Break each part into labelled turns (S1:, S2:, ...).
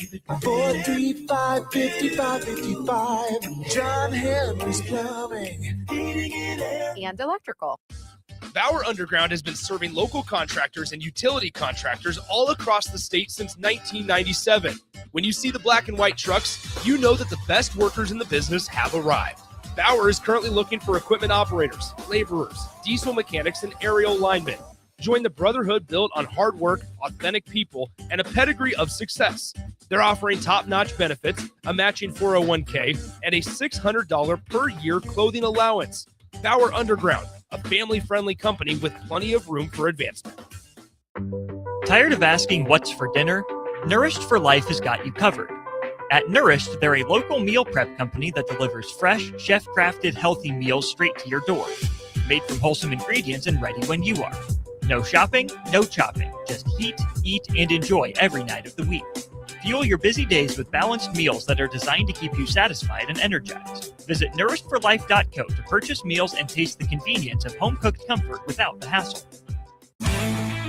S1: 435-5555. John Henry's Plumbing.
S2: And electrical.
S3: Bauer Underground has been serving local contractors and utility contractors all across the state since 1997. When you see the black and white trucks, you know that the best workers in the business have arrived. Bauer is currently looking for equipment operators, laborers, diesel mechanics, and aerial linemen. Join the brotherhood built on hard work, authentic people, and a pedigree of success. They're offering top-notch benefits, a matching 401k, and a $600 per year clothing allowance. Bauer Underground, a family-friendly company with plenty of room for advancement.
S4: Tired of asking what's for dinner? Nourished for Life has got you covered. At Nourished, they're a local meal prep company that delivers fresh, chef-crafted, healthy meals straight to your door. Made from wholesome ingredients and ready when you are. No shopping, no chopping. Just heat, eat, and enjoy every night of the week. Fuel your busy days with balanced meals that are designed to keep you satisfied and energized. Visit nourishedforlife.co to purchase meals and taste the convenience of home-cooked comfort without the hassle.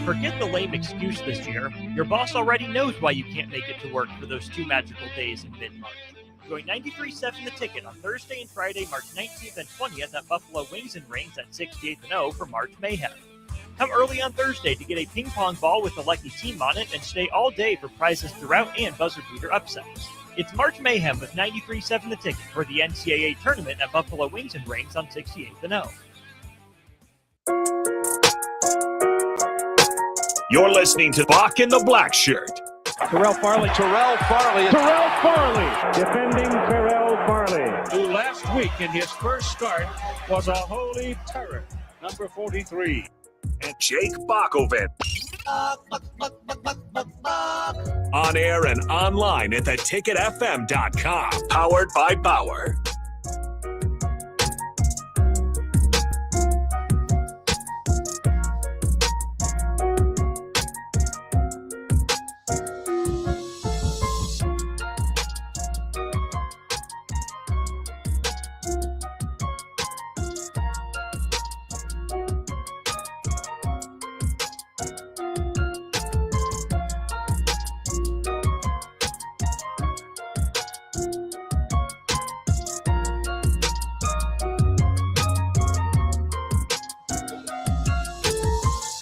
S4: Forget the lame excuse this year. Your boss already knows why you can't make it to work for those 2 magical days in mid-March. Join 93.7 The Ticket on Thursday and Friday, March 19th and 20th at Buffalo Wings and Rings at 68th and O for March Mayhem. Come early on Thursday to get a ping pong ball with the lucky team on it and stay all day for prizes throughout and buzzer beater upsets. It's March Mayhem with 93.7 The Ticket for the NCAA tournament at Buffalo Wings and Rings on 68th and O.
S5: You're listening to Bock the Blackshirt.
S6: Terrell Farley, defending Terrell Farley, who last week in his first start was a holy terror, number 43.
S5: And Jake Bockovic. On air and online at theticketfm.com. Powered by Bauer.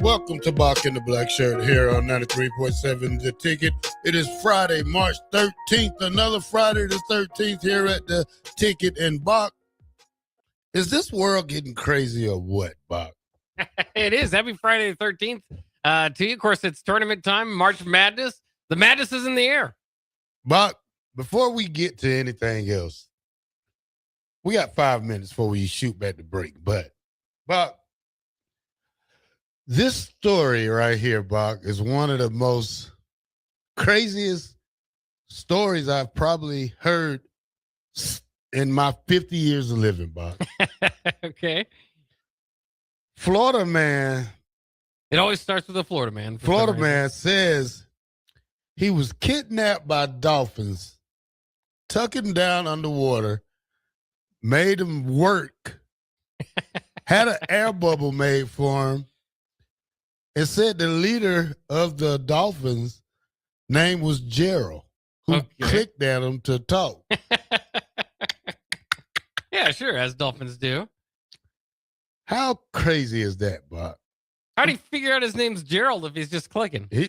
S7: Welcome to Bock the Blackshirt here on 93.7 The Ticket. It is Friday, March 13th, another Friday the 13th here at The Ticket. And Bock, is this world getting crazy or what, Bock?
S8: It is. Happy Friday the 13th to you. Of course, it's tournament time, March Madness. The madness is in the air.
S7: Bock, before we get to anything else, we got 5 minutes before we shoot back the break. But, Bock, this story right here, Bock, is one of the most craziest stories I've probably heard in my 50 years of living, Bock.
S8: Okay.
S7: Florida man.
S8: It always starts with a Florida man.
S7: Florida man says he was kidnapped by dolphins, took him down underwater, made him work, had an air bubble made for him, and said the leader of the dolphins' name was Gerald, who clicked at him to talk.
S8: Yeah, sure, as dolphins do.
S7: How crazy is that, Bob?
S8: How do you figure out his name's Gerald if he's just clicking?
S7: He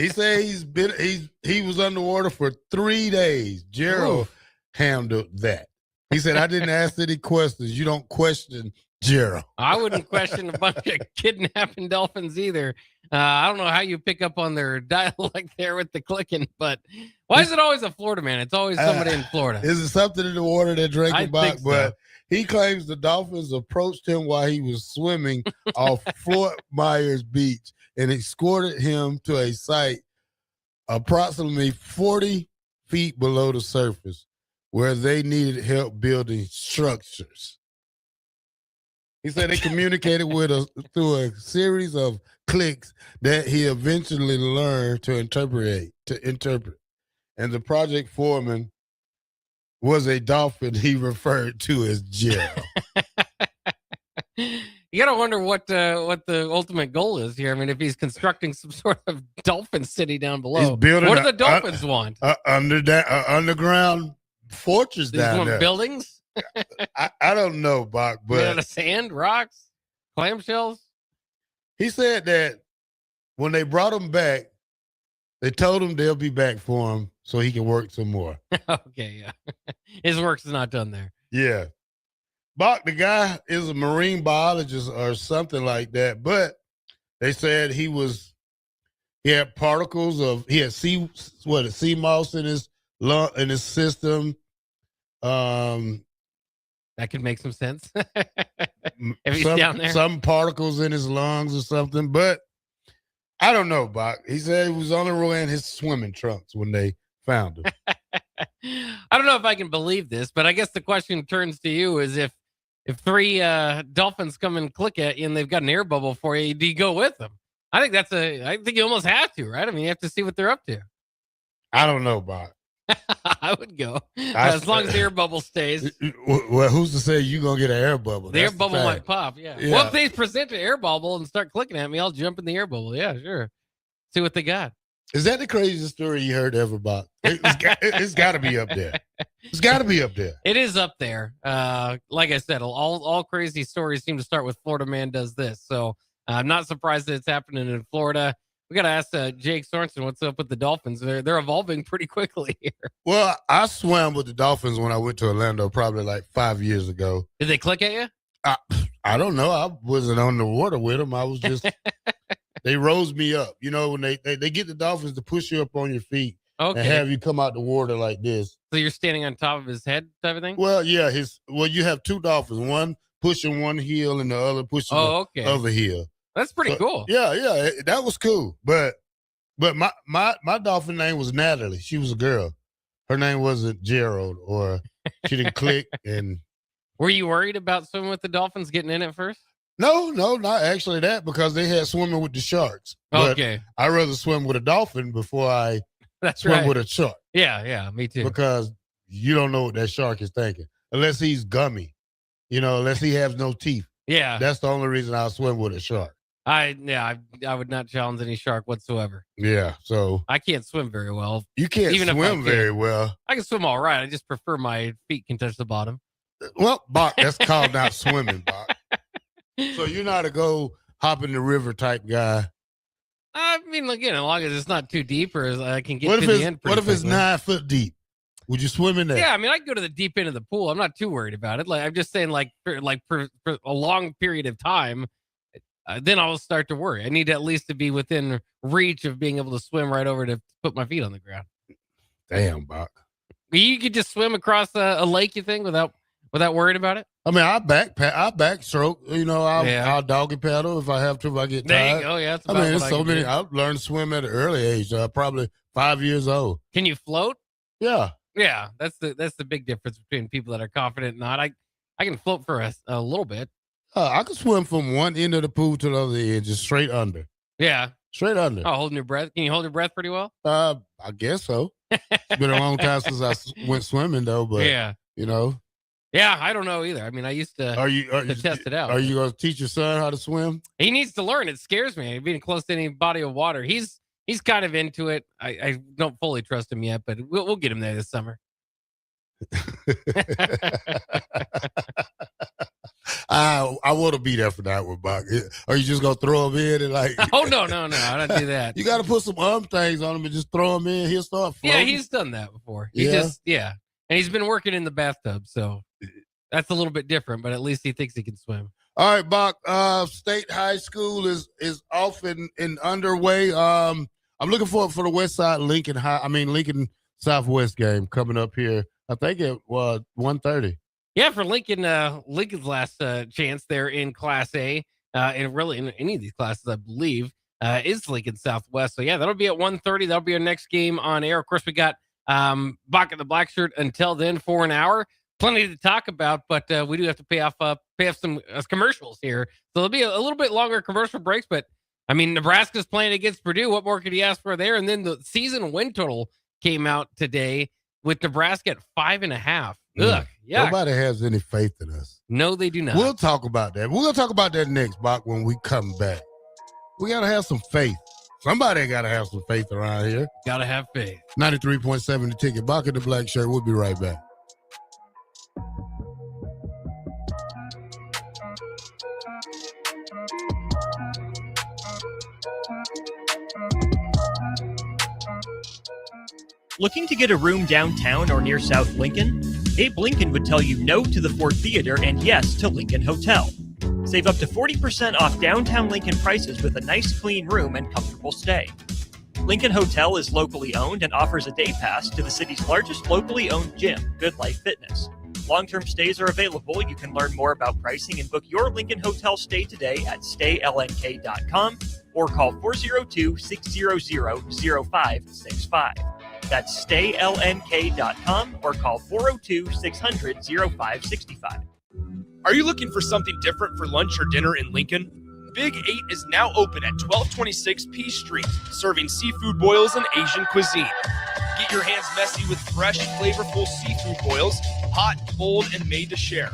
S7: said he was underwater for 3 days. Gerald handled that. He said, I didn't ask any questions. You don't question Gerald.
S8: I wouldn't question a bunch of kidnapping dolphins either. I don't know how you pick up on their dialect there with the clicking, but why is it always a Florida man? It's always somebody in Florida.
S7: Is it something in the water they're drinking about?
S8: So.
S7: But he claims the dolphins approached him while he was swimming off Fort Myers Beach and escorted him to a site approximately 40 feet below the surface where they needed help building structures. He said they communicated with us through a series of clicks that he eventually learned to interpret. And the project foreman was a dolphin he referred to as Gerald.
S8: You gotta wonder what the ultimate goal is here. I mean, if he's constructing some sort of dolphin city down below,
S7: He's building
S8: what do the Dolphins want?
S7: Underground fortress
S8: These
S7: down
S8: want
S7: there.
S8: buildings
S7: I don't know, Bach,
S8: made out
S7: but
S8: of sand, rocks, clamshells.
S7: he said that when they brought him back, they told him they'll be back for him so he can work some more.
S8: Okay, yeah, his work's not done there.
S7: Yeah. Bach, the guy is a marine biologist or something like that, but they said he had particles he had sea moss in his lung, in his system.
S8: That could make some sense if he's down there.
S7: Some particles in his lungs or something, but I don't know, Bach. He said he was only wearing his swimming trunks when they found him.
S8: I don't know if I can believe this, but I guess the question turns to you: is if three dolphins come and click at you and they've got an air bubble for you, do you go with them? I think you almost have to, right? I mean, you have to see what they're up to.
S7: I don't know, Bach.
S8: I would go as long as the air bubble stays.
S7: Well, who's to say you're going to get an air bubble?
S8: The air bubble might pop, yeah. Well, if they present an air bubble and start clicking at me, I'll jump in the air bubble. Yeah, sure. See what they got.
S7: Is that the craziest story you heard ever, Bach? It's got to be up there. It's got to be up there.
S8: It is up there. Like I said, all crazy stories seem to start with Florida man does this. So I'm not surprised that it's happening in Florida. We got to ask Jake Sorensen what's up with the Dolphins. They're evolving pretty quickly here.
S7: Well, I swam with the Dolphins when I went to Orlando probably like 5 years ago.
S8: Did they click at you?
S7: I don't know. I wasn't on the water with them. I was just they rose me up. You know, when they get the Dolphins to push you up on your feet and have you come out the water like this.
S8: So you're standing on top of his head type of thing?
S7: Well, yeah. You have two Dolphins, one pushing one heel and the other pushing the other heel.
S8: That's pretty cool.
S7: Yeah, that was cool. But my dolphin name was Natalie. She was a girl. Her name wasn't Gerald, or she didn't click. And
S8: were you worried about swimming with the Dolphins getting in at first?
S7: No, not actually that, because they had swimming with the sharks. But
S8: okay,
S7: I'd rather swim with a dolphin before I swim with a shark.
S8: Yeah, me too.
S7: Because you don't know what that shark is thinking, unless he's gummy. Unless he has no teeth.
S8: Yeah,
S7: that's the only reason I'll swim with a shark.
S8: I would not challenge any shark whatsoever.
S7: Yeah, so
S8: I can't swim very well.
S7: You can't swim very well.
S8: I can swim all right. I just prefer my feet can touch the bottom.
S7: Well, Bach, that's called not swimming, Bach. So you're not a go hop in the river type guy.
S8: I mean, again, as long as it's not too deep, or I can get to the end.
S7: What if it's 9 foot deep? Would you swim in there?
S8: Yeah, I mean, I go to the deep end of the pool. I'm not too worried about it. Like I'm just saying, for a long period of time. Then I'll start to worry. I need at least to be within reach of being able to swim right over to put my feet on the ground.
S7: Damn, Bach.
S8: You could just swim across a lake, you think, without worrying about it?
S7: I mean, I backstroke. I'll doggy paddle if I have to. If I get tired.
S8: There you go. Yeah, that's about
S7: there's so many. I learned to swim at an early age. Probably 5 years old.
S8: Can you float?
S7: Yeah.
S8: Yeah, that's the big difference between people that are confident and not. I can float for a little bit. I
S7: can swim from one end of the pool to the other end, just straight under.
S8: Yeah.
S7: Straight under.
S8: Oh, holding your breath. Can you hold your breath pretty well?
S7: I guess so. It's been a long time since I went swimming, though. But,
S8: yeah. Yeah, I don't know either. I mean, I used to, test it out.
S7: Are you going to teach your son how to swim?
S8: He needs to learn. It scares me. Being close to any body of water. He's kind of into it. I don't fully trust him yet, but we'll get him there this summer.
S7: I want to be there for that one, Bach. Are you just gonna throw him in and like?
S8: Oh no, I don't do that.
S7: You got to put some arm things on him and just throw him in. He'll start floating.
S8: Yeah, he's done that before. And he's been working in the bathtub, so that's a little bit different. But at least he thinks he can swim.
S7: All right, Bach. State High School is off and underway. I'm looking for the West Side Lincoln Southwest game coming up here. I think it was 1:30.
S8: Yeah, for Lincoln, Lincoln's last chance there in Class A, and really in any of these classes, I believe, is Lincoln Southwest. So, yeah, that'll be at 1:30. That'll be our next game on air. Of course, we got Bock the Blackshirt until then for an hour. Plenty to talk about, but we do have to pay off some commercials here. So, there'll be a little bit longer commercial breaks, but, I mean, Nebraska's playing against Purdue. What more could you ask for there? And then the season win total came out today with Nebraska at 5.5. Ugh, yeah.
S7: Nobody has any faith in us.
S8: No, they do not.
S7: We'll talk about that. We'll talk about that next, Bock, when we come back. We got to have some faith. Somebody got to have some faith around here.
S8: Got to have faith.
S7: 93.7 The Ticket. Bock The Blackshirt. We'll be right back.
S4: Looking to get a room downtown or near South Lincoln? Abe Lincoln would tell you no to the Ford Theater and yes to Lincoln Hotel. Save up to 40% off downtown Lincoln prices with a nice clean room and comfortable stay. Lincoln Hotel is locally owned and offers a day pass to the city's largest locally owned gym, Good Life Fitness. Long-term stays are available. You can learn more about pricing and book your Lincoln Hotel stay today at staylnk.com or call 402-600-0565. That's staylnk.com or call 402-600-0565.
S3: Are you looking for something different for lunch or dinner in Lincoln? Big 8 is now open at 1226 P Street, serving seafood boils and Asian cuisine. Get your hands messy with fresh, flavorful seafood boils, hot, cold, and made to share.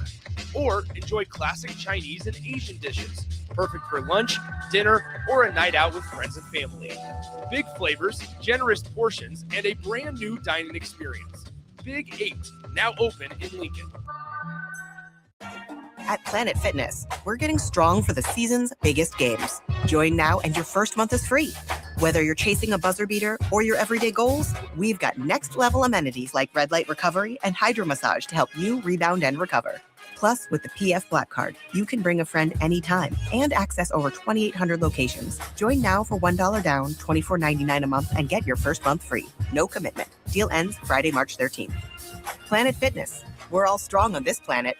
S3: Or enjoy classic Chinese and Asian dishes, perfect for lunch, dinner, or a night out with friends and family. Big flavors, generous portions, and a brand new dining experience. Big 8, now open in Lincoln.
S2: At Planet Fitness, we're getting strong for the season's biggest games. Join now and your first month is free. Whether you're chasing a buzzer beater or your everyday goals, we've got next level amenities like red light recovery and hydro massage to help you rebound and recover. Plus, with the PF Black Card, you can bring a friend anytime and access over 2,800 locations. Join now for $1 down, $24.99 a month, and get your first month free. No commitment. Deal ends Friday, March 13th. Planet Fitness. We're all strong on this planet.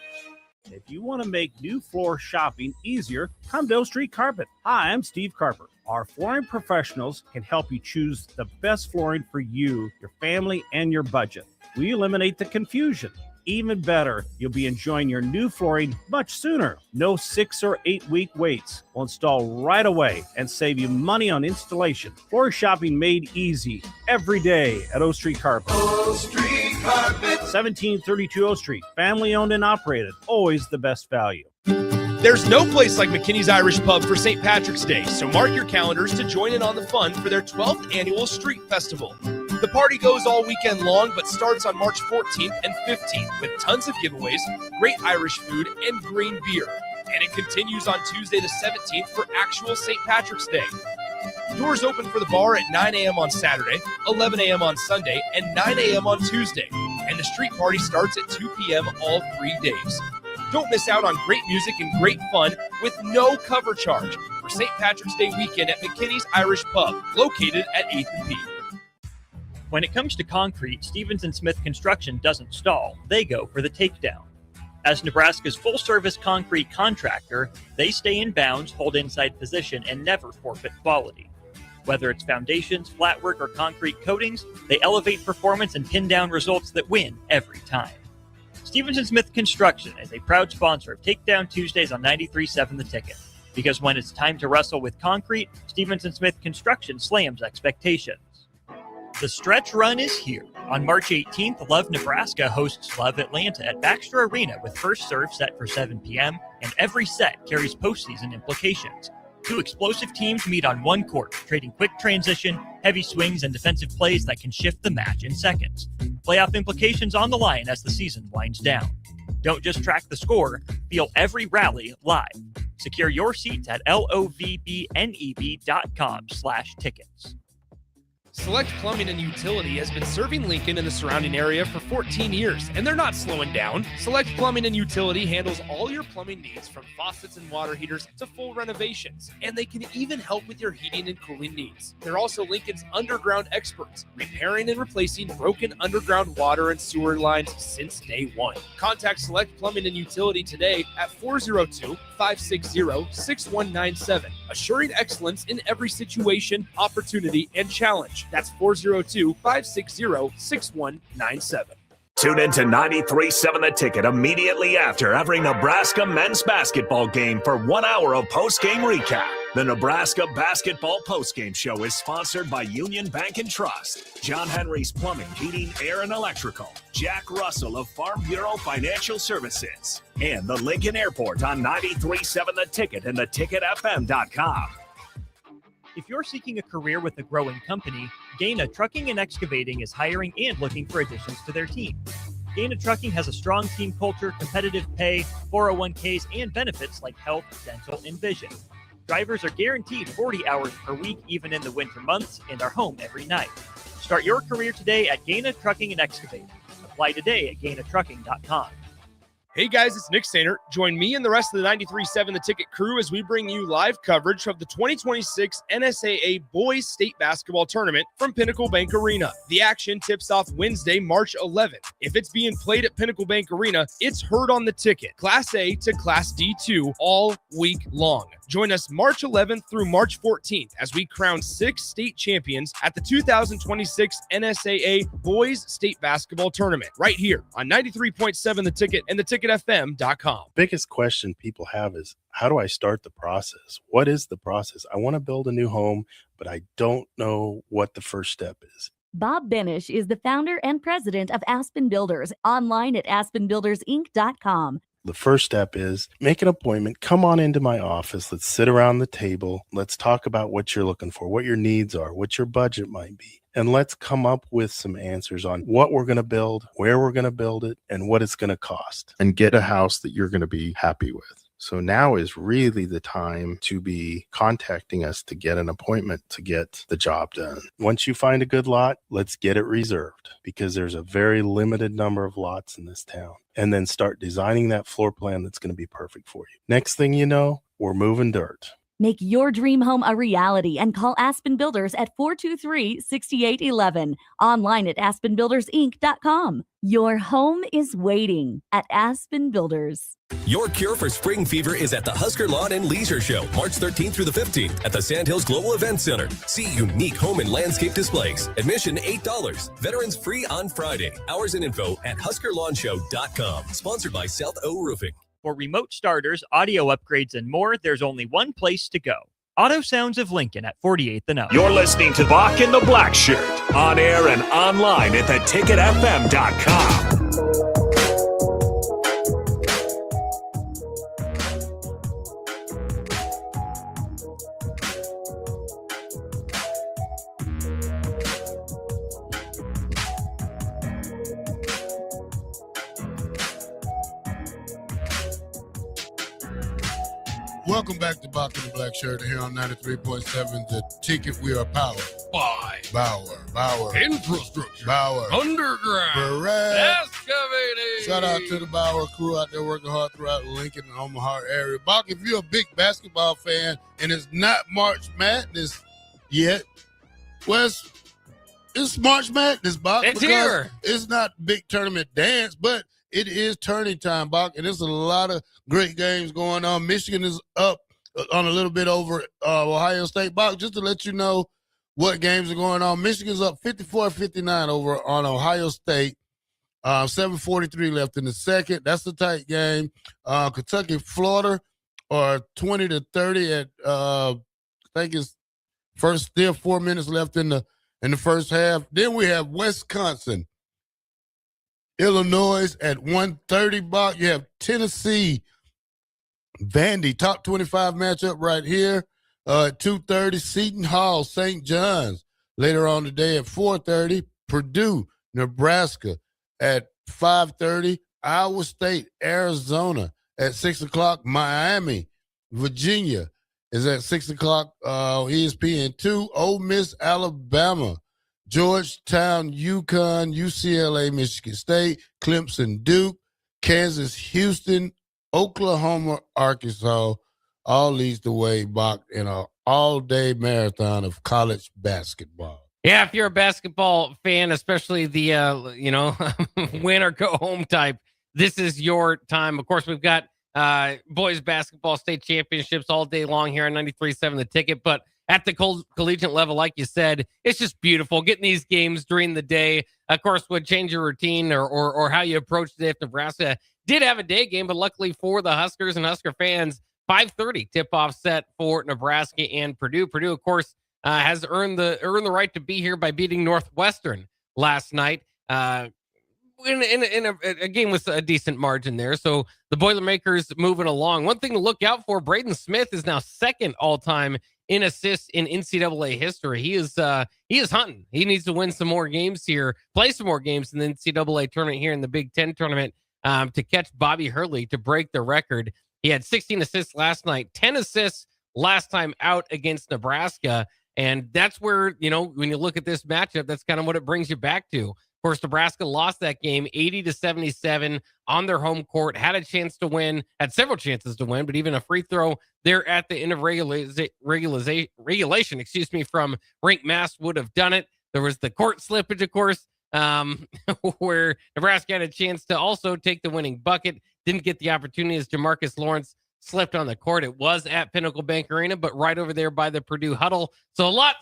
S6: If you want to make new floor shopping easier, come to O Street Carpet. Hi, I'm Steve Carper. Our flooring professionals can help you choose the best flooring for you, your family, and your budget. We eliminate the confusion. Even better, you'll be enjoying your new flooring much sooner. No 6 or 8 week waits. We'll install right away and save you money on installation. Floor shopping made easy every day at O Street Carpet.
S1: O Street Carpet.
S6: 1732 O Street. Family owned and operated. Always the best value.
S3: There's no place like McKinney's Irish Pub for St. Patrick's Day, so mark your calendars to join in on the fun for their 12th annual Street Festival. The party goes all weekend long, but starts on March 14th and 15th with tons of giveaways, great Irish food, and green beer. And it continues on Tuesday the 17th for actual St. Patrick's Day. Doors open for the bar at 9 a.m. on Saturday, 11 a.m. on Sunday, and 9 a.m. on Tuesday. And the street party starts at 2 p.m. all 3 days. Don't miss out on great music and great fun with no cover charge for St. Patrick's Day weekend at McKinney's Irish Pub, located at 8th and P.
S4: When it comes to concrete, Stevens & Smith Construction doesn't stall. They go for the takedown. As Nebraska's full-service concrete contractor, they stay in bounds, hold inside position, and never forfeit quality. Whether it's foundations, flatwork, or concrete coatings, they elevate performance and pin down results that win every time. Stevens & Smith Construction is a proud sponsor of Takedown Tuesdays on 93.7 The Ticket. Because when it's time to wrestle with concrete, Stevens & Smith Construction slams expectations. The stretch run is here. On March 18th, Love Nebraska hosts Love Atlanta at Baxter Arena with first serve set for 7 p.m., and every set carries postseason implications. Two explosive teams meet on one court, trading quick transition, heavy swings, and defensive plays that can shift the match in seconds. Playoff implications on the line as the season winds down. Don't just track the score, feel every rally live. Secure your seats at lovebneb.com/tickets.
S3: Select Plumbing and Utility has been serving Lincoln and the surrounding area for 14 years, and they're not slowing down. Select Plumbing and Utility handles all your plumbing needs from faucets and water heaters to full renovations, and they can even help with your heating and cooling needs. They're also Lincoln's underground experts, repairing and replacing broken underground water and sewer lines since day one. Contact Select Plumbing and Utility today at 402-560-6197, assuring excellence in every situation, opportunity, and challenge. That's 402-560-6197.
S5: Tune in to 93.7 The Ticket immediately after every Nebraska men's basketball game for 1 hour of post-game recap. The Nebraska Basketball Postgame Show is sponsored by Union Bank and Trust, John Henry's Plumbing, Heating, Air, and Electrical, Jack Russell of Farm Bureau Financial Services, and the Lincoln Airport on 93.7 The Ticket and theticketfm.com.
S4: If you're seeking a career with a growing company, Gaina Trucking and Excavating is hiring and looking for additions to their team. Gaina Trucking has a strong team culture, competitive pay, 401ks, and benefits like health, dental, and vision. Drivers are guaranteed 40 hours per week, even in the winter months, and are home every night. Start your career today at Gaina Trucking and Excavating. Apply today at gainatrucking.com.
S3: Hey guys, it's Nick Sainer. Join me and the rest of the 93.7 The Ticket crew as we bring you live coverage of the 2026 NSAA Boys State Basketball Tournament from Pinnacle Bank Arena. The action tips off Wednesday, March 11th. If it's being played at Pinnacle Bank Arena, it's heard on The Ticket, Class A to Class D2 all week long. Join us March 11th through March 14th as we crown 6 state champions at the 2026 NSAA Boys State Basketball Tournament right here on 93.7 The Ticket and theticketfm.com.
S9: Biggest question people have is, how do I start the process? What is the process? I want to build a new home, but I don't know what the first step is.
S10: Bob Benish is the founder and president of Aspen Builders, online at aspenbuildersinc.com.
S9: The first step is make an appointment. Come on into my office. Let's sit around the table. Let's talk about what you're looking for, what your needs are, what your budget might be. And let's come up with some answers on what we're going to build, where we're going to build it, and what it's going to cost. And get a house that you're going to be happy with. So now is really the time to be contacting us to get an appointment to get the job done. Once you find a good lot, let's get it reserved because there's a very limited number of lots in this town. And then start designing that floor plan that's going to be perfect for you. Next thing you know, we're moving dirt.
S10: Make your dream home a reality and call Aspen Builders at 423-6811. Online at aspenbuildersinc.com. Your home is waiting at Aspen Builders.
S11: Your cure for spring fever is at the Husker Lawn and Leisure Show, March 13th through the 15th at the Sandhills Global Event Center. See unique home and landscape displays. Admission $8. Veterans free on Friday. Hours and info at huskerlawnshow.com. Sponsored by South O Roofing.
S4: For remote starters, audio upgrades, and more, there's only one place to go. Auto Sounds of Lincoln at 48th and up.
S5: You're listening to Bock the Blackshirt, on air and online at theticketfm.com.
S7: Welcome back to Bock The Blackshirt here on 93.7 The Ticket. We are powered
S12: by
S7: Bauer.
S12: Infrastructure.
S7: Bauer.
S12: Underground.
S7: Correct.
S12: Excavating.
S7: Shout out to the Bauer crew out there working hard throughout the Lincoln and Omaha area. Bock, if you're a big basketball fan and it's not March Madness yet, well, it's March Madness, Bock.
S8: It's here.
S7: It's not big tournament dance, but it is turning time, Bock, and there's a lot of great games going on. Michigan is up on a little bit over Ohio State. Bock, just to let you know what games are going on. Michigan's up 54-59 over on Ohio State. 7:43 left in the second. That's a tight game. Kentucky, Florida are 20-30 at I think it's still 4 minutes left in the first half. Then we have Wisconsin, Illinois at 1:30. Bock, you have Tennessee, Vandy, top 25 matchup right here at 2:30. Seton Hall, St. John's later on today at 4:30. Purdue, Nebraska at 5:30. Iowa State, Arizona at 6 o'clock. Miami, Virginia is at 6 o'clock. ESPN2. Ole Miss, Alabama. Georgetown, UConn, UCLA, Michigan State, Clemson, Duke, Kansas, Houston, Oklahoma, Arkansas, all leads the way, Bock, in an all-day marathon of college basketball.
S8: Yeah, if you're a basketball fan, especially the, win or go home type, this is your time. Of course, we've got boys basketball state championships all day long here on 93.7 The Ticket, but at the collegiate level, like you said, it's just beautiful. Getting these games during the day, of course, would change your routine or how you approached it if Nebraska did have a day game, but luckily for the Huskers and Husker fans, 5:30 tip-off set for Nebraska and Purdue. Purdue, of course, has earned the right to be here by beating Northwestern last night. In a game with a decent margin there. So the Boilermakers moving along. One thing to look out for, Braden Smith is now second all-time in assists in NCAA history. He is hunting. He needs to win some more games here, play some more games in the NCAA tournament here in the Big Ten tournament to catch Bobby Hurley to break the record. He had 16 assists last night, 10 assists last time out against Nebraska. And that's where, when you look at this matchup, that's kind of what it brings you back to. Of course, Nebraska lost that game 80-77 on their home court, had a chance to win, had several chances to win, but even a free throw there at the end of regulation, from Rink Mass would have done it. There was the court slippage, of course, where Nebraska had a chance to also take the winning bucket. Didn't get the opportunity as Jamarcus Lawrence slipped on the court. It was at Pinnacle Bank Arena, but right over there by the Purdue huddle. So a lot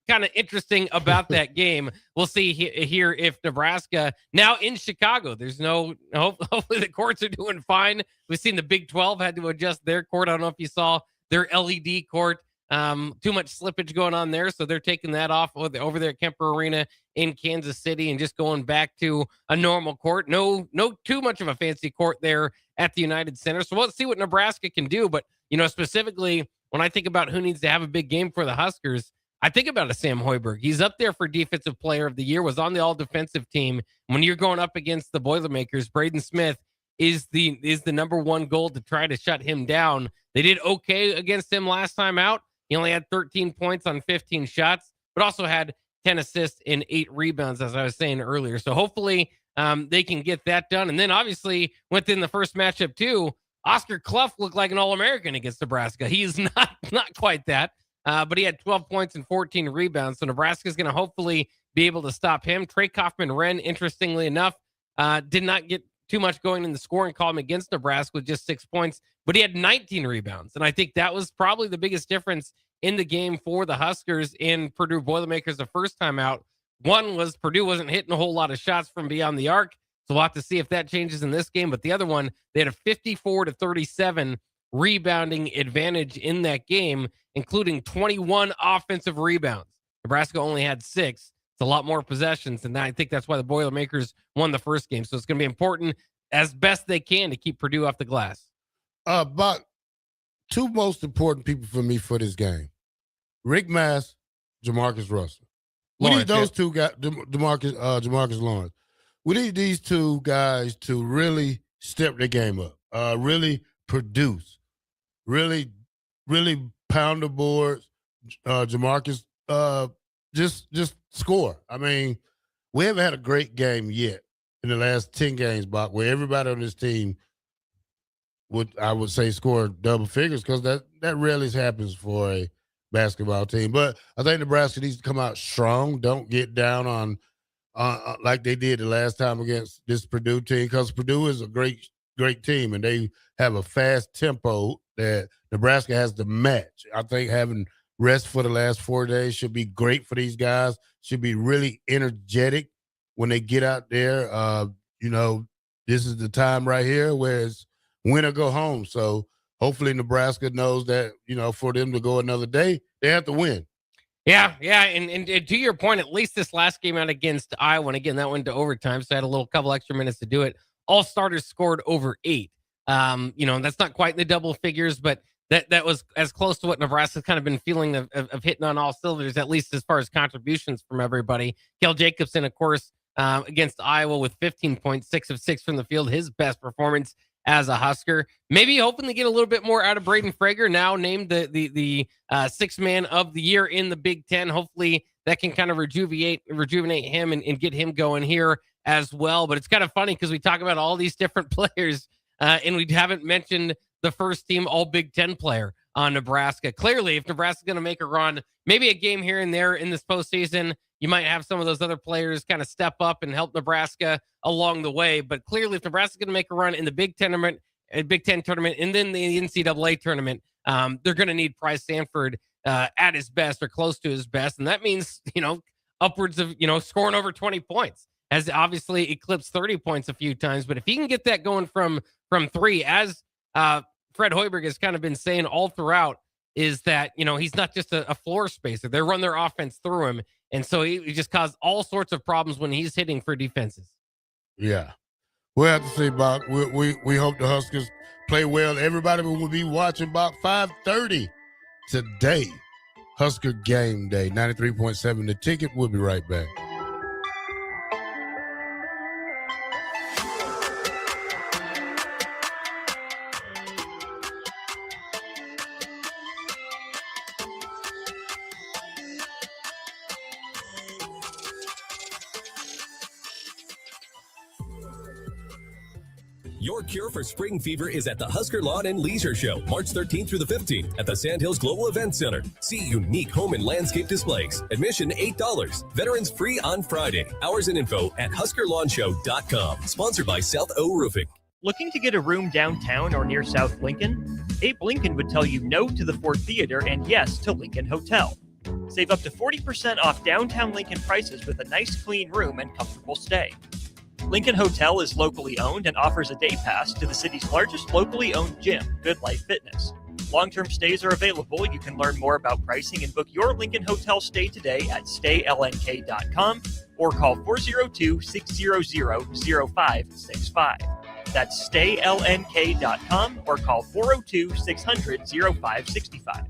S8: kind of interesting about that game. We'll see here if Nebraska now in Chicago, there's hopefully the courts are doing fine. We've seen the Big 12 had to adjust their court. I don't know if you saw their LED court. Too much slippage going on there. So they're taking that off over there at Kemper Arena in Kansas City and just going back to a normal court. No too much of a fancy court there at the United Center. So let's see what Nebraska can do. But, specifically when I think about who needs to have a big game for the Huskers, I think about a Sam Hoiberg. He's up there for Defensive Player of the Year, was on the all-defensive team. When you're going up against the Boilermakers, Braden Smith is the number one goal to try to shut him down. They did okay against him last time out. He only had 13 points on 15 shots, but also had 10 assists and 8 rebounds, as I was saying earlier. So hopefully they can get that done. And then obviously within the first matchup too, Oscar Clough looked like an All-American against Nebraska. He is not quite that. But he had 12 points and 14 rebounds. So Nebraska's going to hopefully be able to stop him. Trey Kaufman-Wren, interestingly enough, did not get too much going in the scoring column against Nebraska with just 6 points, but he had 19 rebounds. And I think that was probably the biggest difference in the game for the Huskers and Purdue Boilermakers the first time out. One was Purdue wasn't hitting a whole lot of shots from beyond the arc. So we'll have to see if that changes in this game. But the other one, they had a 54-37 rebounding advantage in that game, including 21 offensive rebounds. Nebraska only had 6. It's a lot more possessions, and I think that's why the Boilermakers won the first game. So it's going to be important as best they can to keep Purdue off the glass.
S7: Buck, two most important people for me for this game: Rick Mass, Jamarcus Russell. We need those two guys, Jamarcus Lawrence. We need these two guys to really step their game up, really produce, really pound the boards. Jamarcus, just score. I mean, we haven't had a great game yet in the last 10 games, Bach, where everybody on this team would say score double figures, because that rarely happens for a basketball team. But I think Nebraska needs to come out strong. Don't get down on like they did the last time against this Purdue team, because Purdue is a great team, and they have a fast tempo that Nebraska has to match. I think having rest for the last 4 days should be great for these guys, should be really energetic when they get out there. This is the time right here where it's win or go home. So hopefully Nebraska knows that, for them to go another day, they have to win.
S8: Yeah. And to your point, at least this last game out against Iowa, and again, that went to overtime, so I had a couple extra minutes to do it. All starters scored over 8. That's not quite in the double figures, but that was as close to what Nebraska's kind of been feeling of hitting on all cylinders, at least as far as contributions from everybody. Kel Jacobson, of course, against Iowa with 15 points, 6 of 6 from the field, his best performance as a Husker. Maybe hoping to get a little bit more out of Braden Frager, now named the sixth man of the year in the Big Ten. Hopefully that can kind of rejuvenate him and get him going here as well. But it's kind of funny because we talk about all these different players and we haven't mentioned the first team all Big Ten player on Nebraska. Clearly, if Nebraska's going to make a run, maybe a game here and there in this postseason, you might have some of those other players kind of step up and help Nebraska along the way. But clearly, if Nebraska's going to make a run in the Big Ten tournament, and then the NCAA tournament, they're going to need Price Sanford at his best or close to his best. And that means, upwards of, scoring over 20 points. Has obviously eclipsed 30 points a few times. But if he can get that going from three, as Fred Hoiberg has kind of been saying all throughout, is that, he's not just a floor spacer. They run their offense through him. And so he just caused all sorts of problems when he's hitting for defenses.
S7: Yeah. We'll have to see, Bock. We hope the Huskers play well. Everybody will be watching, Bock, 5:30 today. Husker game day, 93.7 The Ticket. We'll be right back.
S11: Your cure for spring fever is at the Husker Lawn and Leisure Show, March 13th through the 15th at the Sandhills Global Event Center. See unique home and landscape displays. Admission $8. Veterans free on Friday. Hours and info at HuskerLawnShow.com. Sponsored by South O Roofing.
S4: Looking to get a room downtown or near South Lincoln? Abe Lincoln would tell you no to the Ford Theater and yes to Lincoln Hotel. Save up to 40% off downtown Lincoln prices with a nice clean room and comfortable stay. Lincoln Hotel is locally owned and offers a day pass to the city's largest locally owned gym, Good Life Fitness. Long-term stays are available. You can learn more about pricing and book your Lincoln Hotel stay today at staylnk.com or call 402-600-0565. That's staylnk.com or call 402-600-0565.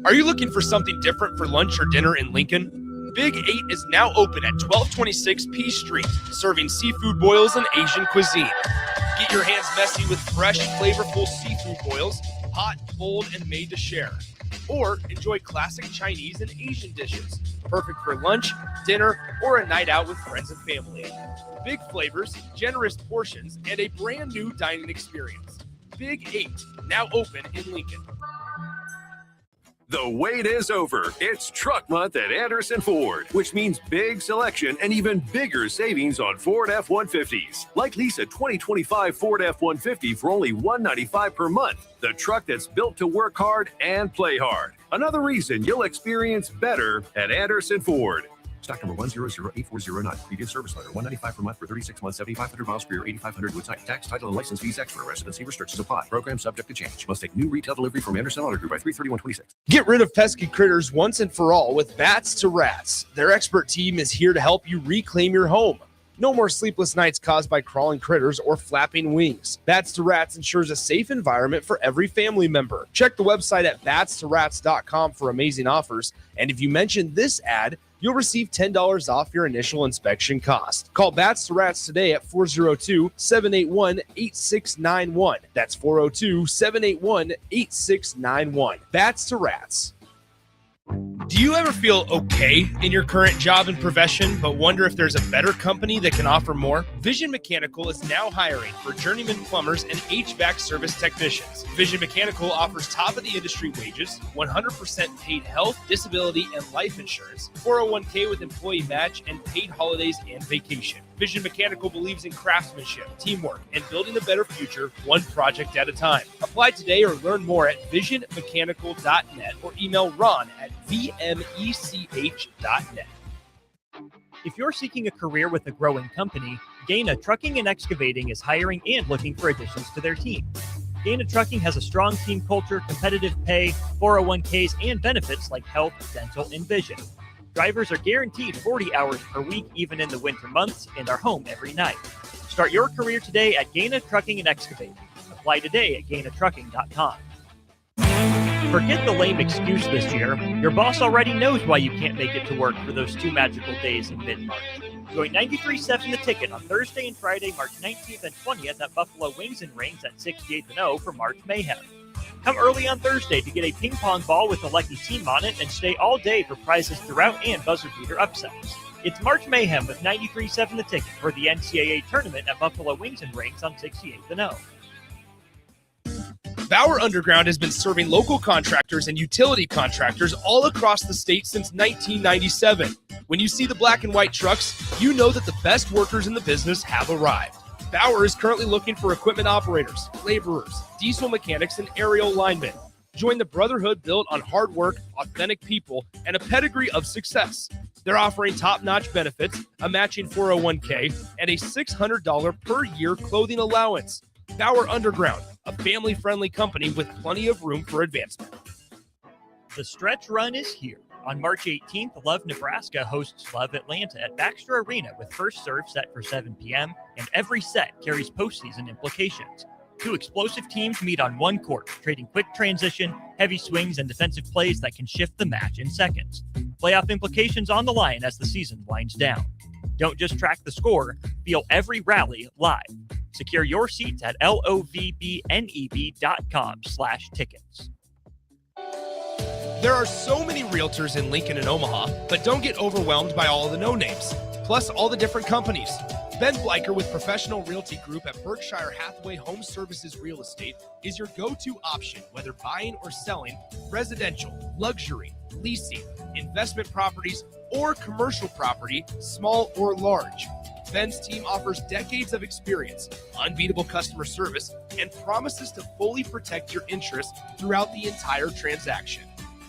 S3: Are you looking for something different for lunch or dinner in Lincoln? Big 8 is now open at 1226 P Street, serving seafood boils and Asian cuisine. Get your hands messy with fresh, flavorful seafood boils, hot, cold, and made to share. Or enjoy classic Chinese and Asian dishes, perfect for lunch, dinner, or a night out with friends and family. Big flavors, generous portions, and a brand new dining experience. Big 8, now open in Lincoln.
S13: The wait is over. It's Truck Month at Anderson Ford, which means big selection and even bigger savings on Ford F-150s. Like lease a 2025 Ford F-150 for only $195 per month. The truck that's built to work hard and play hard. Another reason you'll experience better at Anderson Ford. Stock number 1008409. Previous service letter. $195 per month for 36 months, 7,500 miles per year, 8,500 with type. Tax, title, and license fees extra. Residency restrictions apply. Program subject to change. Must take new retail delivery from Anderson Auto Group by 3/31/26.
S3: Get rid of pesky critters once and for all with Bats to Rats. Their expert team is here to help you reclaim your home. No more sleepless nights caused by crawling critters or flapping wings. Bats to Rats ensures a safe environment for every family member. Check the website at batstoRats.com for amazing offers. And if you mention this ad, you'll receive $10 off your initial inspection cost. Call Bats to Rats today at 402-781-8691. That's 402-781-8691. Bats to Rats. Do you ever feel okay in your current job and profession, but wonder if there's a better company that can offer more? Vision Mechanical is now hiring for journeyman plumbers and HVAC service technicians. Vision Mechanical offers top-of-the-industry wages, 100% paid health, disability, and life insurance, 401k with employee match, and paid holidays and vacation. Vision Mechanical believes in craftsmanship, teamwork, and building a better future one project at a time. Apply today or learn more at visionmechanical.net or email Ron at vmech.net.
S4: If you're seeking a career with a growing company, Gaina Trucking and Excavating is hiring and looking for additions to their team. Gaina Trucking has a strong team culture, competitive pay, 401ks, and benefits like health, dental, and vision. Drivers are guaranteed 40 hours per week, even in the winter months, and are home every night. Start your career today at Gaina Trucking and Excavating. Apply today at GainaTrucking.com. Forget the lame excuse this year. Your boss already knows why you can't make it to work for those 2 magical days in mid-March. Join 93.7 The Ticket on Thursday and Friday, March 19th and 20th at Buffalo Wings and Rings at 68th and O for March Mayhem. Come early on Thursday to get a ping pong ball with a lucky team on it and stay all day for prizes throughout and buzzer beater upsets. It's March Mayhem with 93.7 The Ticket for the NCAA tournament at Buffalo Wings and Rings on 68th and O.
S3: Bauer Underground has been serving local contractors and utility contractors all across the state since 1997. When you see the black and white trucks, you know that the best workers in the business have arrived. Bauer is currently looking for equipment operators, laborers, diesel mechanics, and aerial linemen. Join the brotherhood built on hard work, authentic people, and a pedigree of success. They're offering top-notch benefits, a matching 401k, and a $600 per year clothing allowance. Bauer Underground, a family-friendly company with plenty of room for advancement.
S4: The stretch run is here. On March 18th, Love Nebraska hosts Love Atlanta at Baxter Arena with first serve set for 7 p.m., and every set carries postseason implications. Two explosive teams meet on one court, trading quick transition, heavy swings, and defensive plays that can shift the match in seconds. Playoff implications on the line as the season winds down. Don't just track the score, feel every rally live. Secure your seats at lovebneb.com/tickets.
S3: There are so many realtors in Lincoln and Omaha, but don't get overwhelmed by all the no-names, plus all the different companies. Ben Bleicher with Professional Realty Group at Berkshire Hathaway Home Services Real Estate is your go-to option, whether buying or selling residential, luxury, leasing, investment properties, or commercial property, small or large. Ben's team offers decades of experience, unbeatable customer service, and promises to fully protect your interests throughout the entire transaction.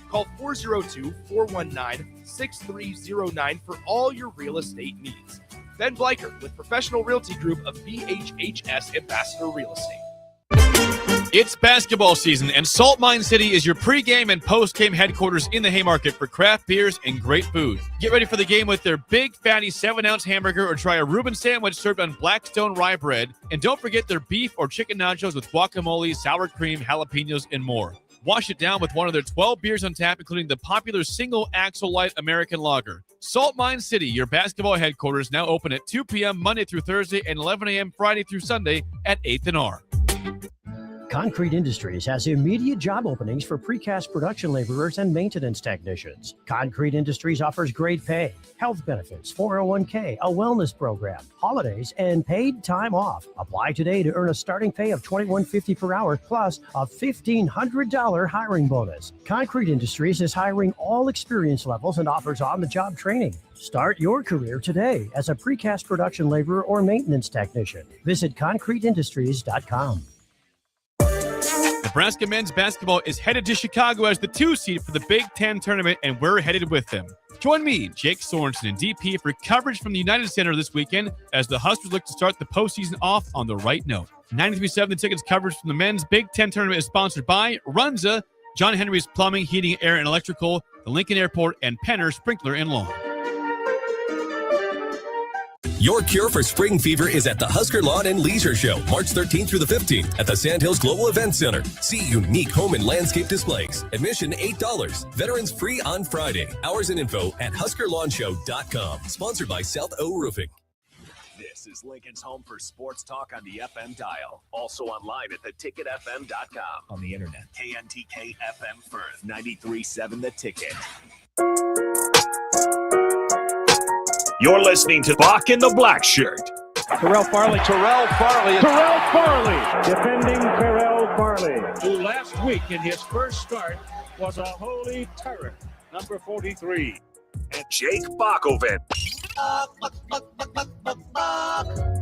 S3: Call 402-419-6309 for all your real estate needs. Ben Bleicher with Professional Realty Group of BHHS Ambassador Real Estate.
S14: It's basketball season, and Salt Mine City is your pregame and postgame headquarters in the Haymarket for craft beers and great food. Get ready for the game with their big, fatty 7-ounce hamburger or try a Reuben sandwich served on Blackstone rye bread. And don't forget their beef or chicken nachos with guacamole, sour cream, jalapenos, and more. Wash it down with one of their 12 beers on tap, including the popular Single Axle Light American Lager. Salt Mine City, your basketball headquarters, now open at 2 p.m. Monday through Thursday and 11 a.m. Friday through Sunday at 8th and R.
S15: Concrete Industries has immediate job openings for precast production laborers and maintenance technicians. Concrete Industries offers great pay, health benefits, 401k, a wellness program, holidays, and paid time off. Apply today to earn a starting pay of $21.50 per hour plus a $1,500 hiring bonus. Concrete Industries is hiring all experience levels and offers on-the-job training. Start your career today as a precast production laborer or maintenance technician. Visit concreteindustries.com.
S14: Nebraska men's basketball is headed to Chicago as the 2 seed for the Big Ten tournament, and we're headed with them. Join me, Jake Sorensen, and DP for coverage from the United Center this weekend as the Huskers look to start the postseason off on the right note. 93.7 The Ticket's coverage from the men's Big Ten tournament is sponsored by Runza, John Henry's Plumbing, Heating, Air, and Electrical, the Lincoln Airport, and Penner Sprinkler and Lawn.
S11: Your cure for spring fever is at the Husker Lawn and Leisure Show, March 13th through the 15th at the Sandhills Global Event Center. See unique home and landscape displays. Admission $8. Veterans free on Friday. Hours and info at HuskerLawnShow.com. Sponsored by South O Roofing.
S5: This is Lincoln's home for sports talk on the FM dial. Also online at theticketfm.com.
S16: On the internet.
S5: KNTK FM Firth, 93.7 The Ticket. You're listening to Bock the Blackshirt.
S17: Terrell Farley, defending Terrell Farley, who last week in his first start was a holy terror, number 43.
S5: And Jake Bockoven.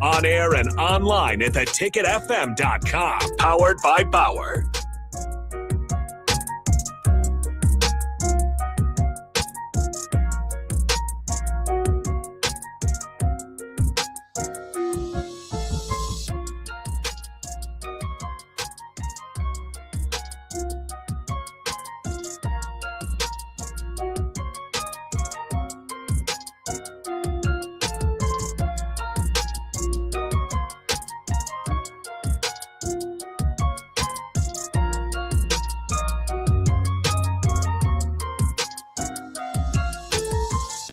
S5: On air and online at theticketfm.com. Powered by Bauer.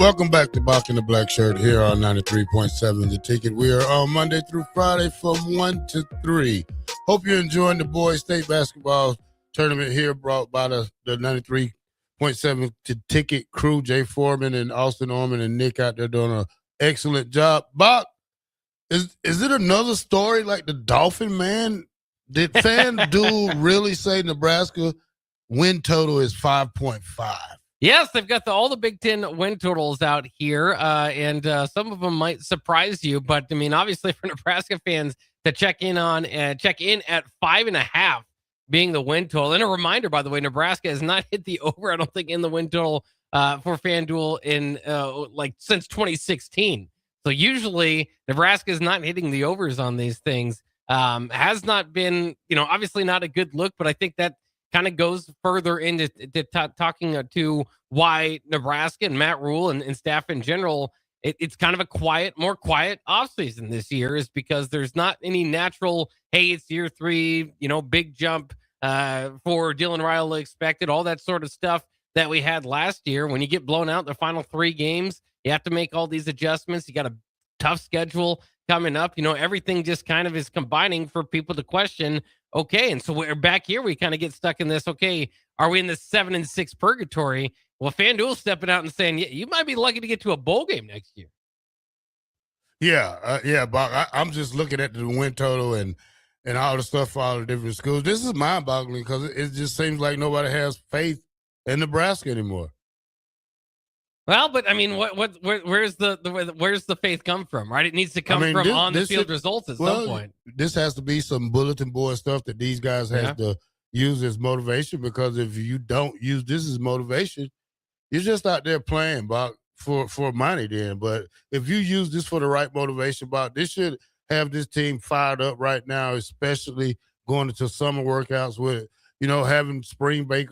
S7: Welcome back to Bock the Blackshirt here on 93.7 The Ticket. We are on Monday through Friday from 1 to 3. Hope you're enjoying the boys state basketball tournament here brought by the 93.7 The Ticket crew. Jay Foreman and Austin Orman and Nick out there doing an excellent job. Bock, is it another story like the Dolphin man? Did FanDuel really say Nebraska win total is 5.5?
S8: Yes, they've got all the Big Ten win totals out here, and some of them might surprise you. But I mean, obviously, for Nebraska fans to check in at 5.5 being the win total. And a reminder, by the way, Nebraska has not hit the over, I don't think, in the win total for FanDuel in since 2016. So usually Nebraska is not hitting the overs on these things. Has not been, obviously not a good look, but I think that kind of goes further into talking to why Nebraska and Matt Rule and staff in general, it's kind of a more quiet offseason this year, is because there's not any natural, hey, it's year 3, big jump for Dylan Riley expected, all that sort of stuff that we had last year. When you get blown out in the final 3 games, you have to make all these adjustments. You got a tough schedule coming up. Everything just kind of is combining for people to question, okay, and so we're back here. We kind of get stuck in this, okay, are we in the 7-6 purgatory? Well, FanDuel's stepping out and saying, yeah, you might be lucky to get to a bowl game next year.
S7: Yeah, Bob. I'm just looking at the win total and all the stuff for all the different schools. This is mind-boggling because it just seems like nobody has faith in Nebraska anymore.
S8: Well, but I mean, where's the faith come from, right? It needs to come from on-the-field results at some point.
S7: This has to be some bulletin board stuff that these guys have to use as motivation, because if you don't use this as motivation, you're just out there playing, Bob, for money then. But if you use this for the right motivation, Bob, this should have this team fired up right now, especially going into summer workouts with, having spring break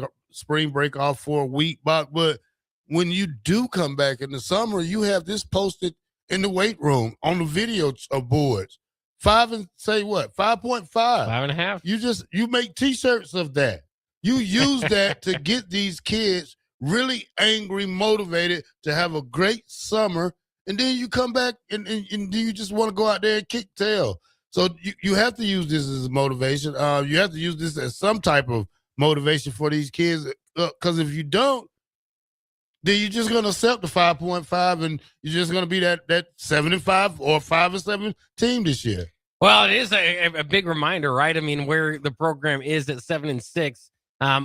S7: off for a week, Bob. But when you do come back in the summer, you have this posted in the weight room on the video boards. 5.5.
S8: 5.5.
S7: You make T-shirts of that. You use that to get these kids really angry, motivated to have a great summer, and then you come back and you just want to go out there and kick tail. So you have to use this as a motivation. You have to use this as some type of motivation for these kids, because if you don't, then you're just going to accept the 5.5, and you're just going to be that 7-5 or 5-7 team this year.
S8: Well, it is a big reminder, right? I mean, where the program is at 7-6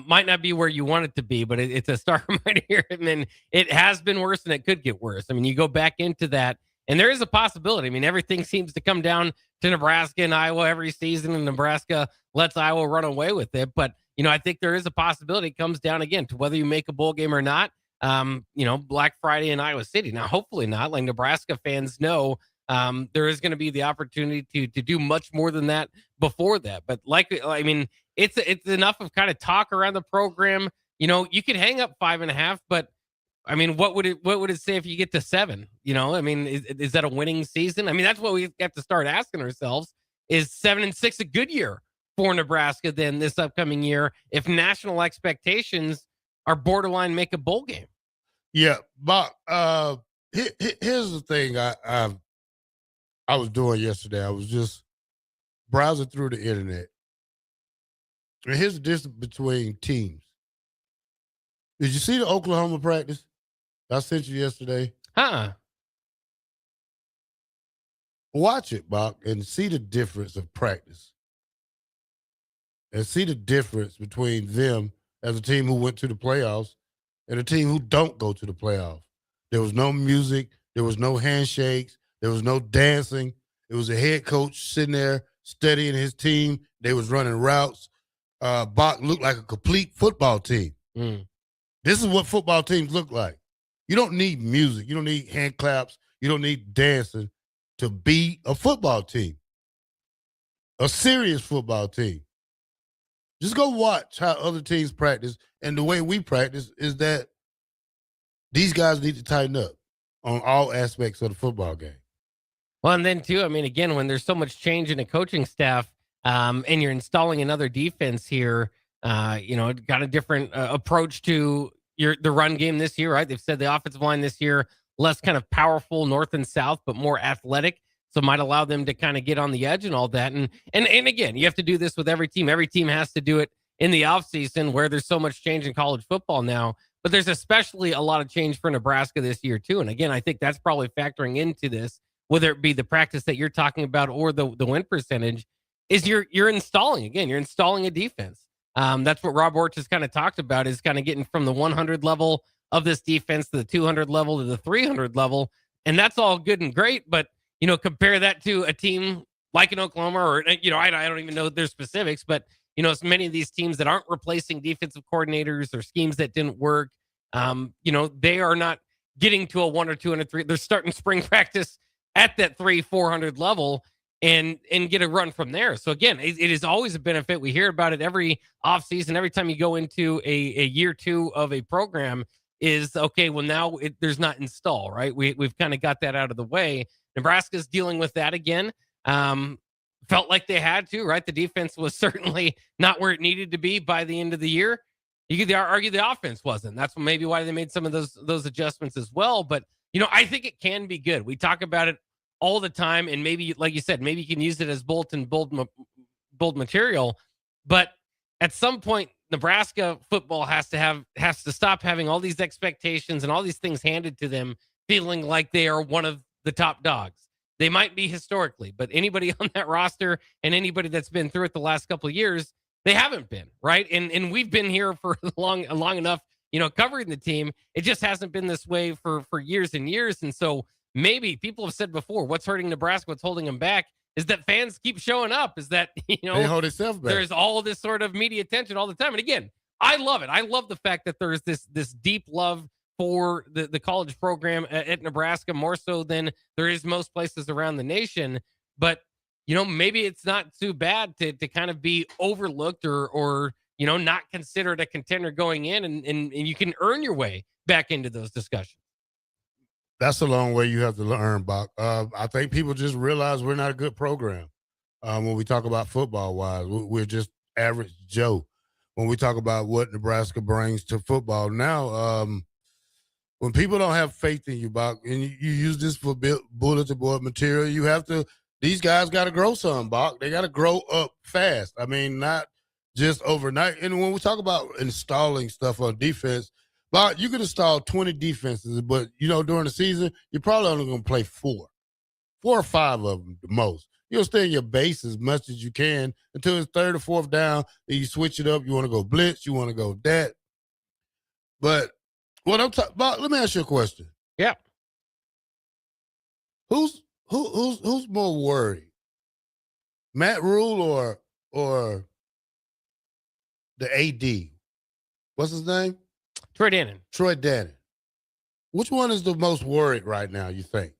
S8: might not be where you want it to be, but it's a stark reminder here. And then it has been worse, and it could get worse. I mean, you go back into that, and there is a possibility. I mean, everything seems to come down to Nebraska and Iowa every season, and Nebraska lets Iowa run away with it. But, I think there is a possibility it comes down again to whether you make a bowl game or not. Black Friday in Iowa City. Now, hopefully not. Like Nebraska fans know, there is going to be the opportunity to do much more than that before that. But it's enough of kind of talk around the program. You could hang up 5.5, but I mean, what would it say if you get to 7? Is that a winning season? I mean, that's what we have to start asking ourselves. Is 7-6 a good year for Nebraska then this upcoming year, if national expectations are borderline make a bowl game?
S7: Yeah, but here's the thing I was doing yesterday. I was just browsing through the internet. And here's the difference between teams. Did you see the Oklahoma practice I sent you yesterday? Watch it, Bach, and see the difference of practice. And see the difference between them as a team who went to the playoffs and a team who don't go to the playoffs. There was no music. There was no handshakes. There was no dancing. It was a head coach sitting there studying his team. They was running routes. Bach looked like a complete football team. This is what football teams look like. You don't need music. You don't need hand claps. You don't need dancing to be a football team, a serious football team. Just go watch how other teams practice, and the way we practice is that these guys need to tighten up on all aspects of the football game.
S8: Well, and then too, I mean, again, when there's so much change in a coaching staff, and you're installing another defense here, got a different approach to the run game this year, right? They've said the offensive line this year, less kind of powerful north and south, but more athletic. So might allow them to kind of get on the edge and all that. And again, you have to do this with every team. Every team has to do it in the offseason where there's so much change in college football now. But there's especially a lot of change for Nebraska this year, too. And again, I think that's probably factoring into this, whether it be the practice that you're talking about or the win percentage, is you're installing a defense. That's what Rob Orch has kind of talked about, is kind of getting from the 100 level of this defense to the 200 level to the 300 level. And that's all good and great, but compare that to a team like in Oklahoma, or, I don't even know their specifics, but as many of these teams that aren't replacing defensive coordinators or schemes that didn't work, they are not getting to a 1 or 2 and a 3. They're starting spring practice at that 300-400 level and get a run from there. So again, it is always a benefit. We hear about it every offseason. Every time you go into a year 2 of a program is, okay, well, now there's not install, right? We've kind of got that out of the way. Nebraska's dealing with that again. Felt like they had to, right? The defense was certainly not where it needed to be by the end of the year. You could argue the offense wasn't. That's maybe why they made some of those adjustments as well. But, I think it can be good. We talk about it all the time, and maybe, like you said, maybe you can use it as bold material. But at some point, Nebraska football has to stop having all these expectations and all these things handed to them, feeling like they are one of the top dogs. They might be historically, but anybody on that roster and anybody that's been through it the last couple of years, they haven't been, right? And we've been here for long enough, covering the team. It just hasn't been this way for years and years. And so maybe people have said before, what's hurting Nebraska, what's holding them back is that fans keep showing up, is that,
S7: they hold themselves back.
S8: There's all this sort of media attention all the time. And again, I love it. I love the fact that there's this deep love for the college program at Nebraska, more so than there is most places around the nation. But, maybe it's not too bad to kind of be overlooked or not considered a contender going in, and you can earn your way back into those discussions.
S7: That's a long way you have to learn, Bock. I think people just realize we're not a good program. When we talk about football-wise, we're just average Joe. When we talk about what Nebraska brings to football now, when people don't have faith in you, Bock, and you use this for bulletin board material, these guys got to grow some, Bock. They got to grow up fast. I mean, not just overnight. And when we talk about installing stuff on defense, Bock, you could install 20 defenses, but, during the season, you're probably only going to play 4 or 5 of them the most. You'll stay in your base as much as you can until it's 3rd or 4th down, then you switch it up. You want to go blitz, you want to go that. But what I'm talking about, let me ask you a question.
S8: Yeah.
S7: Who's more worried? Matt Rule or the AD? What's his name?
S8: Troy Dannon.
S7: Which one is the most worried right now, you think?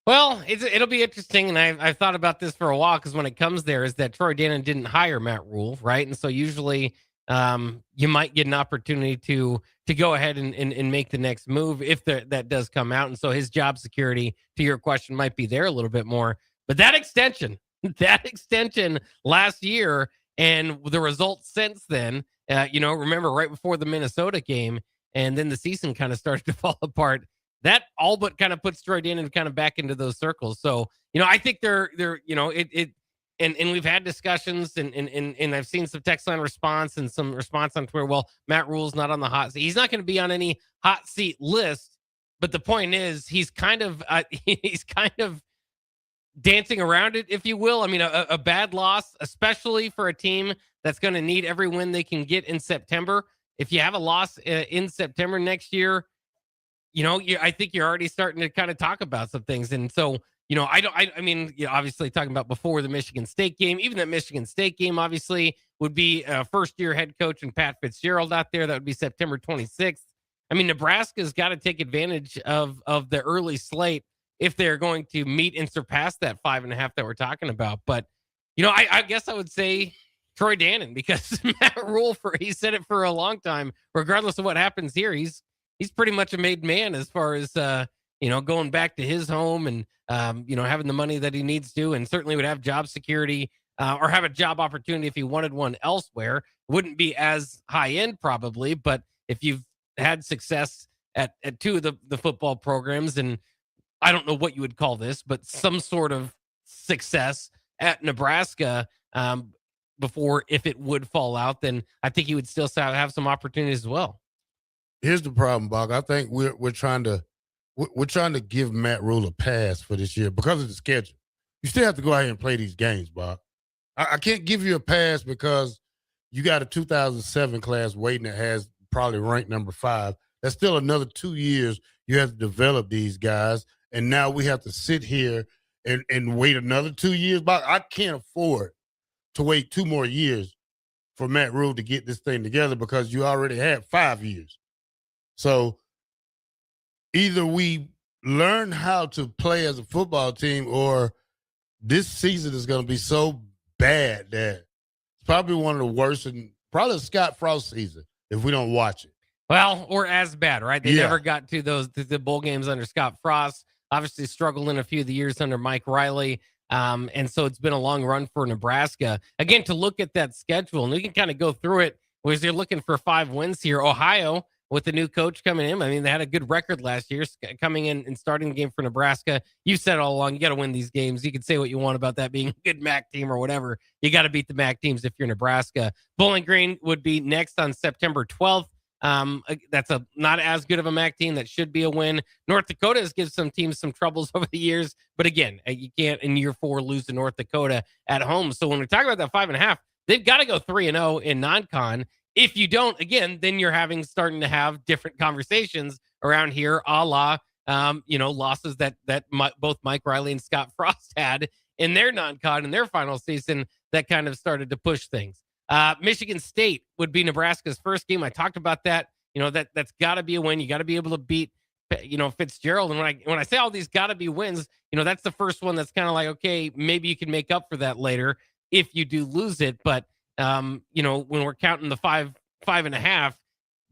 S8: Well, it'll be interesting, and I've thought about this for a while, because when it comes there is that Troy Dannon didn't hire Matt Rule, right? And so usually you might get an opportunity to go ahead and make the next move if that does come out. And so his job security, to your question, might be there a little bit more. But that extension last year and the results since then, remember right before the Minnesota game, and then the season kind of started to fall apart. That all but kind of puts Troy Dannon kind of back into those circles. So, I think they're and we've had discussions and I've seen some text line response and some response on Twitter. Well, Matt Rule's not on the hot seat. He's not going to be on any hot seat list. But the point is, he's kind of dancing around it, if you will. I mean, a bad loss, especially for a team that's going to need every win they can get in September. If you have a loss in September next year, I think you're already starting to kind of talk about some things. And so, obviously talking about before the Michigan State game, even that Michigan State game, obviously would be first-year head coach and Pat Fitzgerald out there. That would be September 26th. I mean, Nebraska's got to take advantage of the early slate if they're going to meet and surpass that 5.5 that we're talking about. But, I guess I would say Troy Dannon, because Matt Rule, he said it for a long time, regardless of what happens here, he's pretty much a made man as far as, going back to his home and, having the money that he needs to, and certainly would have job security or have a job opportunity if he wanted one elsewhere. Wouldn't be as high end probably, but if you've had success at 2 of the football programs, and I don't know what you would call this, but some sort of success at Nebraska before, if it would fall out, then I think he would still have some opportunities as well.
S7: Here's the problem, Bock. I think we're trying to give Matt Rule a pass for this year because of the schedule. You still have to go out here and play these games, Bock. I can't give you a pass because you got a 2007 class waiting that has probably ranked number 5. That's still another 2 years you have to develop these guys, and now we have to sit here and wait another 2 years, Bock. I can't afford to wait 2 more years for Matt Rule to get this thing together because you already had 5 years. So either we learn how to play as a football team or this season is going to be so bad that it's probably one of the worst, and probably the Scott Frost season if we don't watch it.
S8: Well, or as bad, right? They never got to the bowl games under Scott Frost. Obviously struggled in a few of the years under Mike Riley. And so it's been a long run for Nebraska. Again, to look at that schedule, and we can kind of go through it, was they're looking for 5 wins here. Ohio, with the new coach coming in, I mean, they had a good record last year coming in and starting the game for Nebraska. You said all along, you got to win these games. You can say what you want about that being a good MAC team or whatever. You got to beat the MAC teams if you're Nebraska. Bowling Green would be next on September 12th. That's not as good of a MAC team. That should be a win. North Dakota has given some teams some troubles over the years, but again, you can't in year 4 lose to North Dakota at home. So when we talk about that 5.5, they've got to go 3-0 in non-con. If you don't, again, then you're starting to have different conversations around here, a la, losses that both Mike Riley and Scott Frost had in their non-con in their final season that kind of started to push things. Michigan State would be Nebraska's first game. I talked about that. That's got to be a win. You got to be able to beat, Fitzgerald. And when I say all these got to be wins, that's the first one that's kind of like, okay, maybe you can make up for that later if you do lose it. But when we're counting the 5.5,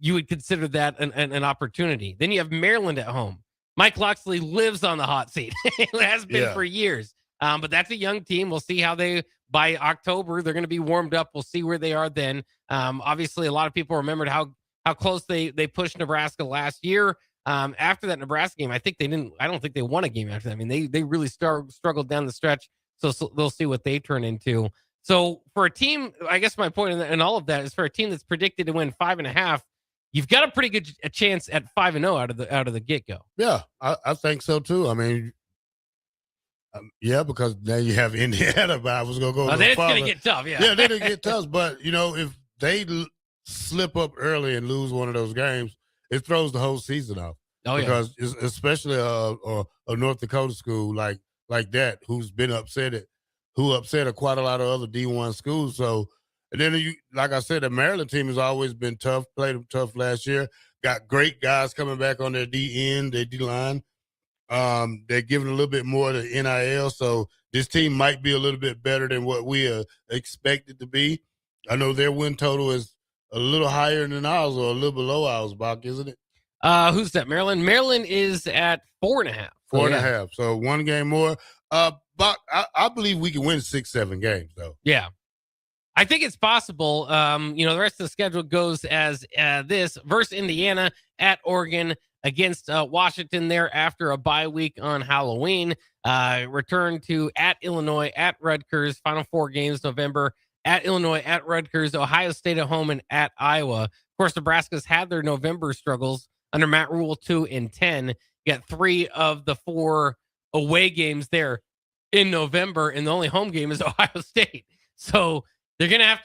S8: you would consider that an opportunity. Then you have Maryland at home. Mike Loxley lives on the hot seat. It has been for years. But that's a young team. We'll see how by October, they're going to be warmed up. We'll see where they are then. Obviously, a lot of people remembered how close they pushed Nebraska last year. After that Nebraska game, I don't think they won a game after that. I mean, they really struggled down the stretch. So they'll see what they turn into. So for a team, I guess my point in all of that is for a team that's predicted to win 5.5, you've got a pretty good chance at 5-0 out of the get-go.
S7: Yeah, I think so too. I mean, because now you have Indiana, but I was going to go.
S8: Then it's going to get tough. Yeah,
S7: then it get tough. But if they slip up early and lose one of those games, it throws the whole season off.
S8: Oh yeah,
S7: because especially a North Dakota school like that who's been upset quite a lot of other D1 schools. So, and then like I said, the Maryland team has always been tough. Played them tough last year. Got great guys coming back on their D-end, their D-line. They're giving a little bit more to NIL, so this team might be a little bit better than what we expected to be. I know their win total is a little higher than ours or a little below ours, Bock, isn't it?
S8: Who's that? Maryland? Maryland is at 4.5.
S7: 4.5. So one game more. Bock, I believe we can win 6-7 games, though.
S8: Yeah. I think it's possible. The rest of the schedule goes as this: versus Indiana, at Oregon, against Washington there after a bye week on Halloween. Return to at Illinois, at Rutgers. Final 4 games November: at Illinois, at Rutgers, Ohio State at home, and at Iowa. Of course, Nebraska's had their November struggles under Matt Rule 2-10. Got 3 of the 4 away games there in November, and the only home game is Ohio State. So they're gonna have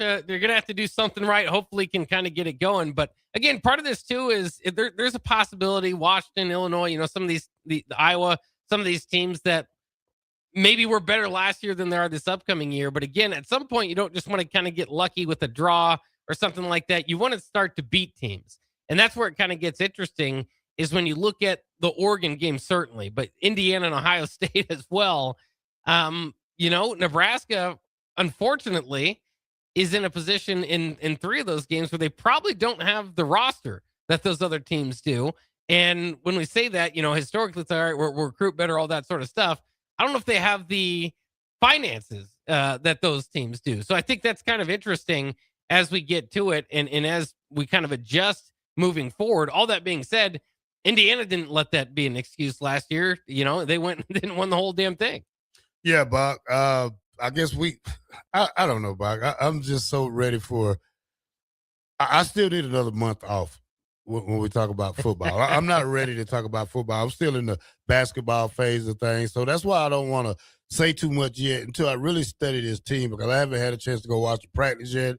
S8: to do something right. Hopefully, can kind of get it going. But again, part of this too is there's a possibility Washington, Illinois, some of these the Iowa, some of these teams that maybe were better last year than they are this upcoming year. But again, at some point, you don't just want to kind of get lucky with a draw or something like that. You want to start to beat teams, and that's where it kind of gets interesting. Is when you look at the Oregon game, certainly, but Indiana and Ohio State as well. Nebraska, unfortunately, is in a position in 3 of those games where they probably don't have the roster that those other teams do. And when we say that, historically, it's all right, we'll recruit better, all that sort of stuff. I don't know if they have the finances that those teams do. So I think that's kind of interesting as we get to it and as we kind of adjust moving forward. All that being said, Indiana didn't let that be an excuse last year. They went and didn't win the whole damn thing.
S7: Yeah, Bock. I guess I don't know, Bock. I'm just so ready for I still need another month off when we talk about football. I'm not ready to talk about football. I'm still in the basketball phase of things. So that's why I don't want to say too much yet until I really study this team, because I haven't had a chance to go watch the practice yet.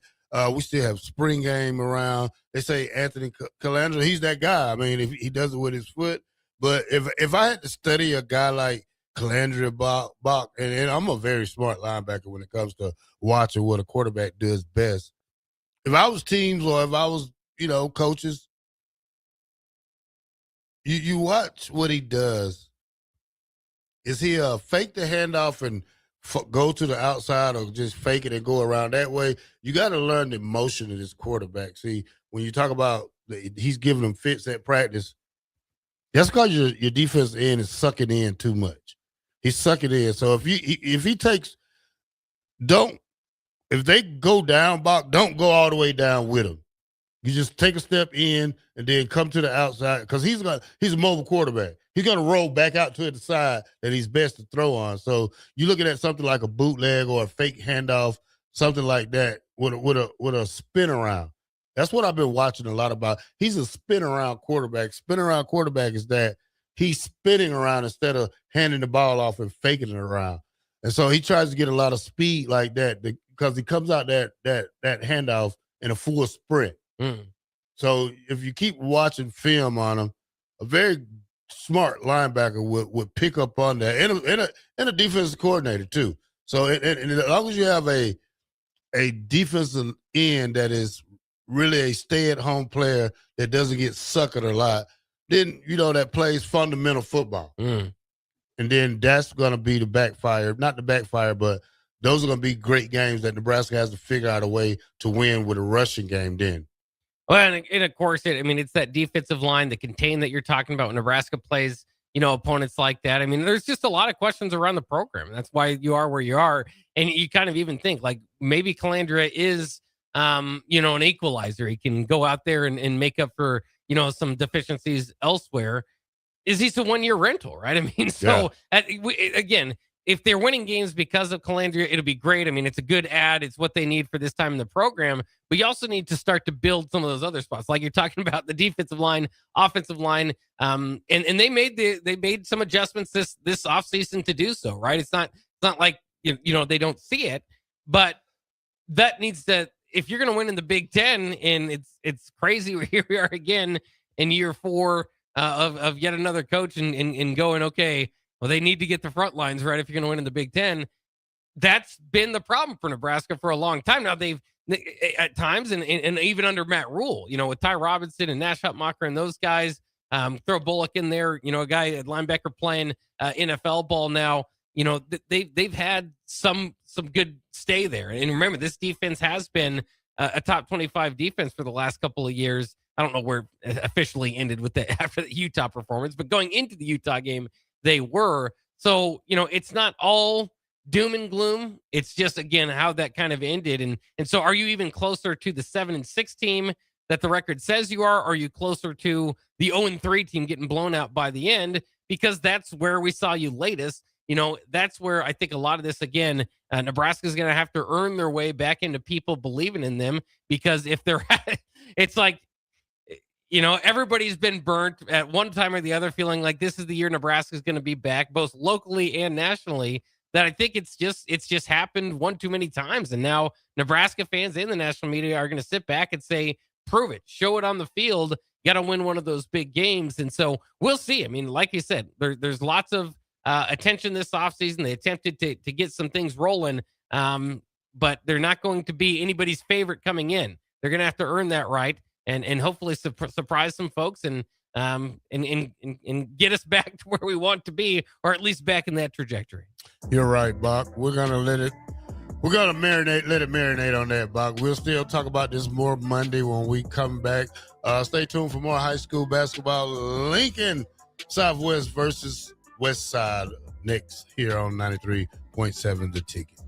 S7: We still have spring game around. They say Anthony Calandra, he's that guy. I mean, if he does it with his foot. But if I had to study a guy like Calandra, Bock, and I'm a very smart linebacker when it comes to watching what a quarterback does best. if I was teams or if I was, coaches, you watch what he does. Is he fake the handoff and go to the outside or just fake it and go around that way? You got to learn the motion of this quarterback. See, when you talk about he's giving them fits at practice, that's because your defensive end is sucking in too much. He's sucking in. So if they go down, Bock, don't go all the way down with him. You just take a step in and then come to the outside because he's a mobile quarterback. He's going to roll back out to the side that he's best to throw on. So you're looking at something like a bootleg or a fake handoff, something like that with a spin around. That's what I've been watching a lot about. He's a spin around quarterback. Spin around quarterback is that he's spinning around instead of handing the ball off and faking it around. And so he tries to get a lot of speed like that because he comes out that handoff in a full sprint. So if you keep watching film on him, a very smart linebacker would pick up on that, and a defensive coordinator too. So and as long as you have a defensive end that is really a stay-at-home player that doesn't get suckered a lot, then that plays fundamental football. And then that's going to be not the backfire, but those are going to be great games that Nebraska has to figure out a way to win with a rushing game then.
S8: Well, and of course, it's that defensive line, the contain that you're talking about when Nebraska plays, opponents like that. I mean, there's just a lot of questions around the program. That's why you are where you are. And you kind of even think like maybe Calandra is, an equalizer. He can go out there and make up for, some deficiencies elsewhere. Is he a 1-year rental, right? I mean, so again, if they're winning games because of Calandria, it'll be great. I mean, it's a good ad. It's what they need for this time in the program. But you also need to start to build some of those other spots, like you're talking about the defensive line, offensive line, and they made some adjustments this offseason to do so. Right? It's not like they don't see it, but that needs to. If you're going to win in the Big Ten, and it's crazy. Here we are again in year 4 of yet another coach and going okay. Well, they need to get the front lines right if you're going to win in the Big Ten. That's been the problem for Nebraska for a long time. Now, they've at times, and even under Matt Rule, with Ty Robinson and Nash Hutmacher and those guys, throw Bullock in there, a guy at linebacker playing NFL ball now, they've had some good stay there. And remember, this defense has been a top 25 defense for the last couple of years. I don't know where it officially ended with after the Utah performance, but going into the Utah game, they were. So, it's not all doom and gloom. It's just, again, how that kind of ended. And so are you even closer to the 7-6 team that the record says you are? Or are you closer to the 0-3 team getting blown out by the end? Because that's where we saw you latest. That's where I think a lot of this, again, Nebraska is going to have to earn their way back into people believing in them. Because if they're, it's like, everybody's been burnt at one time or the other, feeling like this is the year Nebraska is going to be back, both locally and nationally. That I think it's just happened one too many times. And now Nebraska fans and the national media are going to sit back and say, prove it, show it on the field. Got to win one of those big games. And so we'll see. I mean, like you said, there's lots of attention this offseason. They attempted to get some things rolling, but they're not going to be anybody's favorite coming in. They're going to have to earn that right. And hopefully surprise some folks and get us back to where we want to be, or at least back in that trajectory.
S7: You're right, Bock. We're gonna let it marinate on that, Bock. We'll still talk about this more Monday when we come back. Stay tuned for more high school basketball. Lincoln Southwest versus West Side next here on 93.7 The Ticket.